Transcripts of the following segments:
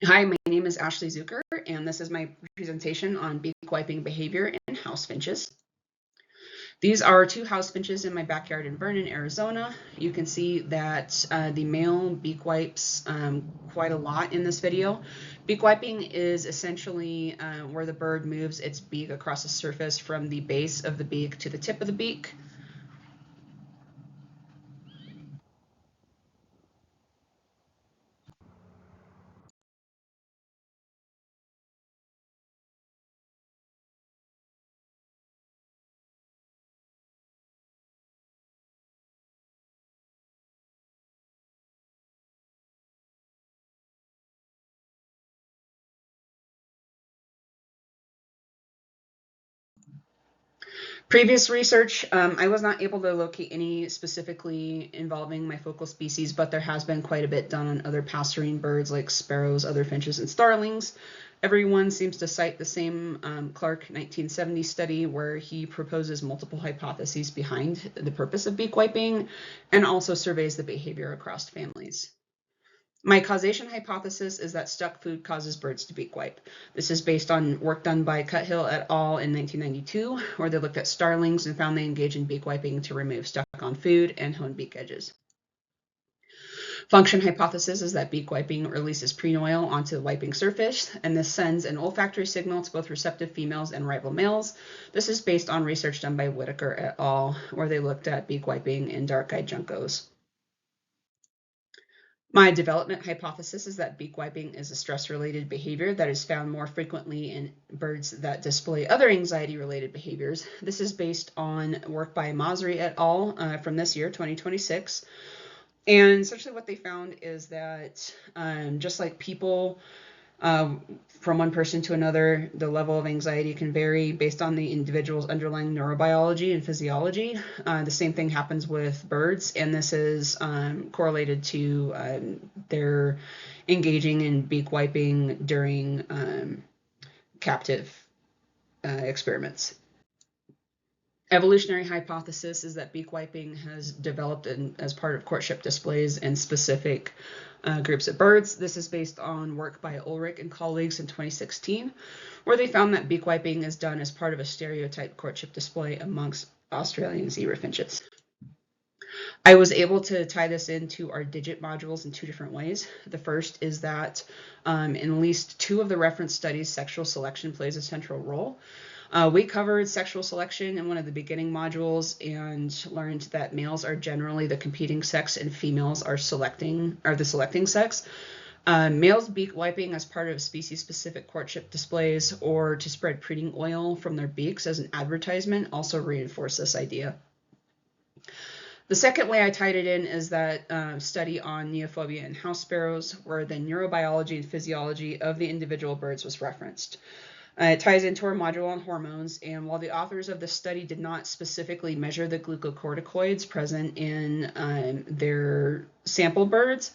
Hi, my name is Ashley Zucker, and this is my presentation on beak wiping behavior in house finches. These are two house finches in my backyard in Vernon, Arizona. You can see that the male beak wipes quite a lot in this video. Beak wiping is essentially where the bird moves its beak across the surface from the base of the beak to the tip of the beak. Previous research, I was not able to locate any specifically involving my focal species, but there has been quite a bit done on other passerine birds like sparrows, other finches, and starlings. Everyone seems to cite the same Clark 1970 study where he proposes multiple hypotheses behind the purpose of beak wiping and also surveys the behavior across families. My causation hypothesis is that stuck food causes birds to beak wipe. This is based on work done by Cuthill et al. In 1992, where they looked at starlings and found they engage in beak wiping to remove stuck on food and hone beak edges. Function hypothesis is that beak wiping releases preen oil onto the wiping surface, and this sends an olfactory signal to both receptive females and rival males. This is based on research done by Whitaker et al., where they looked at beak wiping in dark-eyed juncos. My development hypothesis is that beak wiping is a stress-related behavior that is found more frequently in birds that display other anxiety-related behaviors. This is based on work by Masri et al. From this year, 2026. And essentially what they found is that just like people, from one person to another, the level of anxiety can vary based on the individual's underlying neurobiology and physiology. The same thing happens with birds, and this is correlated to their engaging in beak wiping during captive experiments. Evolutionary hypothesis is that beak wiping has developed as part of courtship displays in specific groups of birds. This is based on work by Ulrich and colleagues in 2016, where they found that beak wiping is done as part of a stereotype courtship display amongst Australian zebra finches. I was able to tie this into our digit modules in two different ways. The first is that in at least two of the reference studies, sexual selection plays a central role. We covered sexual selection in one of the beginning modules and learned that males are generally the competing sex and females are the selecting sex. Males beak wiping as part of species-specific courtship displays or to spread preening oil from their beaks as an advertisement also reinforce this idea. The second way I tied it in is that study on neophobia in house sparrows, where the neurobiology and physiology of the individual birds was referenced. It ties into our module on hormones, and while the authors of this study did not specifically measure the glucocorticoids present in their sample birds,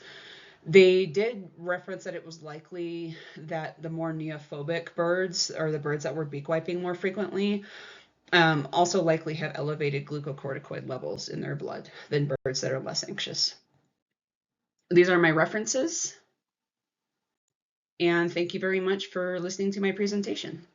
they did reference that it was likely that the more neophobic birds, or the birds that were beak wiping more frequently, also likely have elevated glucocorticoid levels in their blood than birds that are less anxious. These are my references, and thank you very much for listening to my presentation.